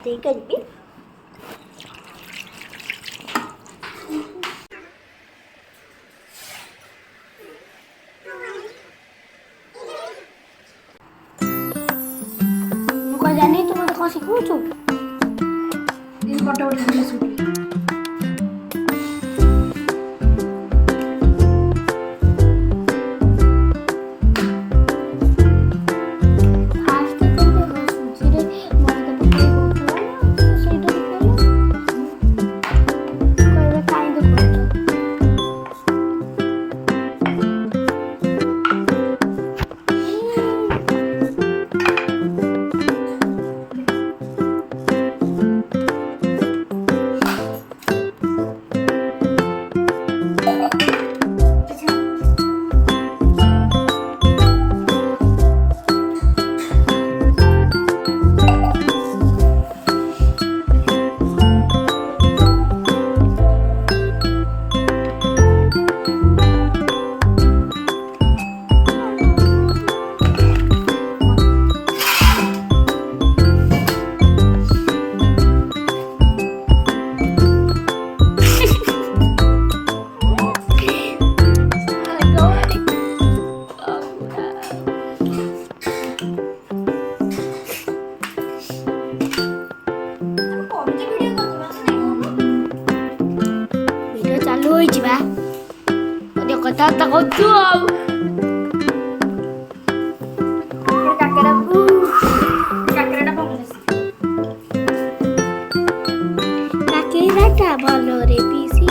ଦେଇକରିବି। ମୁଁ କଣ ଜାଣି ତୁ ମତେ କଣ ଶିଖଉଛୁ? କଥାବାର୍ତ୍ତା କରୁଛୁ ଆଉ କାକେରାଟା ଭଲରେ ପିସି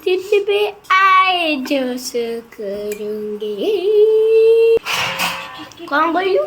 दिल पे आए जोश करूंगे कौन बोलू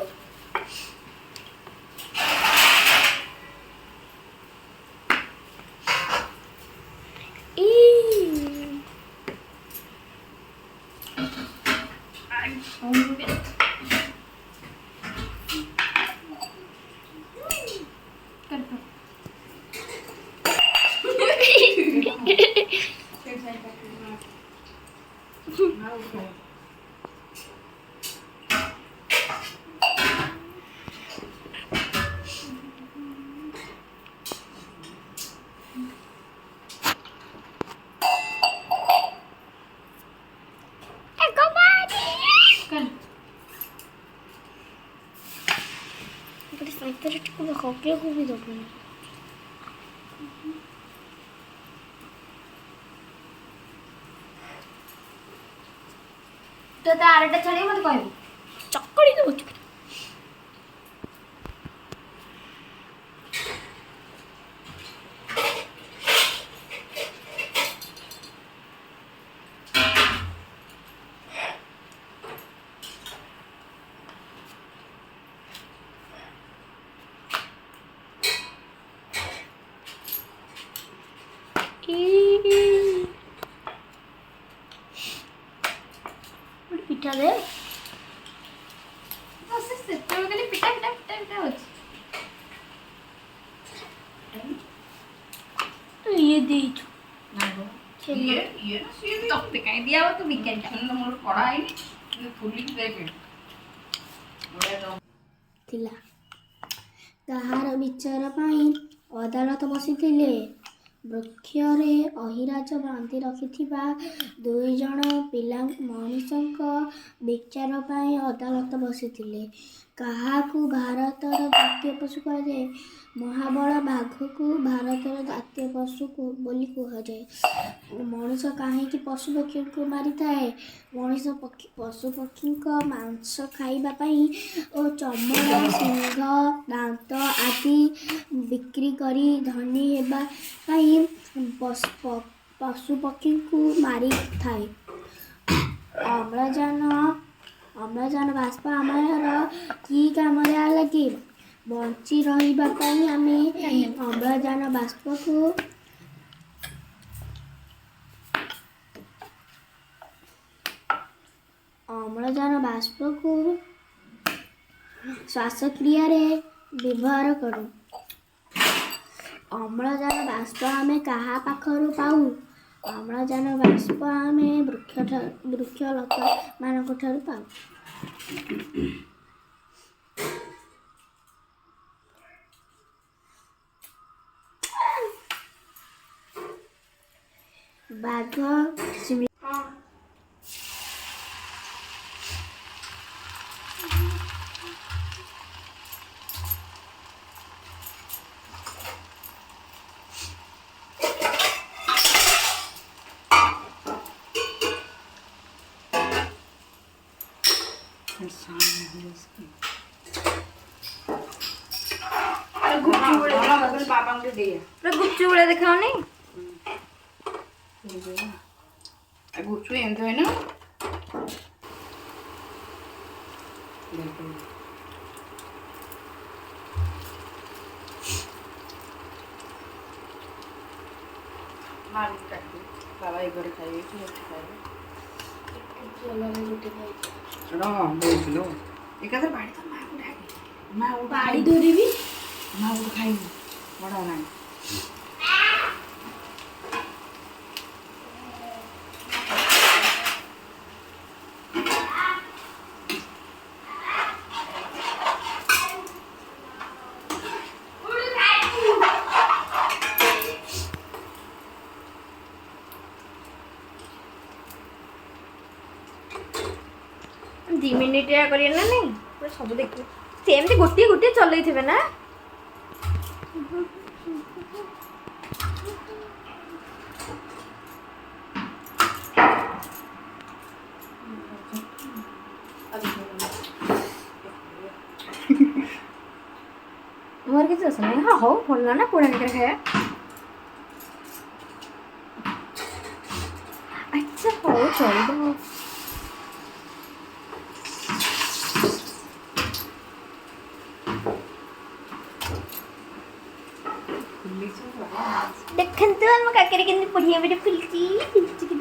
को भी दो तो तारटा छाड़ी मत कहबी चक्कड़ी दो पिठा दे बस से तो खाली पिठा पिठा पिठा पिठा हो तो ये दे ना गो ये ना ये तो कहीं दिया हो तो वीकेंड का मोर पड़ा है ये फुली देखे ओए तो थिला ताहार विचार पाई अदालत बसिथिले वृक्षरे अहिराज बांधि रखिथिबा दुई जण पिला मनीषक विचार पाई अदालत बसिथिले କାହାକୁ ଭାରତର ଜାତୀୟ ପଶୁ କୁହାଯାଏ? ମହାବଳ ବାଘକୁ ଭାରତର ଜାତୀୟ ପଶୁ ବୋଲି କୁହାଯାଏ। ମଣିଷ କାହିଁକି ପଶୁପକ୍ଷୀଙ୍କୁ ମାରିଥାଏ? ମଣିଷ ପଶୁପକ୍ଷୀଙ୍କ ମାଂସ ଖାଇବା ପାଇଁ ଓ ଚମଡ଼ା, ଶିଙ୍ଗ, ଦାନ୍ତ ଆଦି ବିକ୍ରି କରି ଧନୀ ହେବା ପାଇଁ ପଶୁପକ୍ଷୀଙ୍କୁ ମାରିଥାଏ। ଅମ୍ଳଜାନ ବାଷ୍ପ ଆମର କି କାମରେ ଲାଗେ? ବଞ୍ଚି ରହିବା ପାଇଁ ଆମେ ଅମ୍ଳଜାନ ବାଷ୍ପକୁ ଶ୍ୱାସକ୍ରିୟାରେ ବ୍ୟବହାର କରୁ। ଅମ୍ଳଜାନ ବାଷ୍ପ ଆମେ କାହା ପାଖରୁ ପାଉ? ଅମ୍ଳଜାନ ବାଷ୍ପ ଆମେ ବୃକ୍ଷଲତା ମାନଙ୍କ ଠାରୁ ପାଉ। ବାଘ गुपचुप देखाओ गुपचुप एमती है ना बाबा एक बार खाइए एकाथर बाड़ी तो माँ को ढाकी माँ वो बाड़ी धोरी भी माँ वो खाई बड़ा ना दी मिनिट करिए ना नहीं पूरा सब देखिए सेमती गोटे गोटे चलई थे ना मोर किसी अस नहीं हाँ हो भल ना पोड़ा के खाया अच्छा हो चल देखंतु हम काकरे के पुड़िया बेटे फुलकी फुलकी के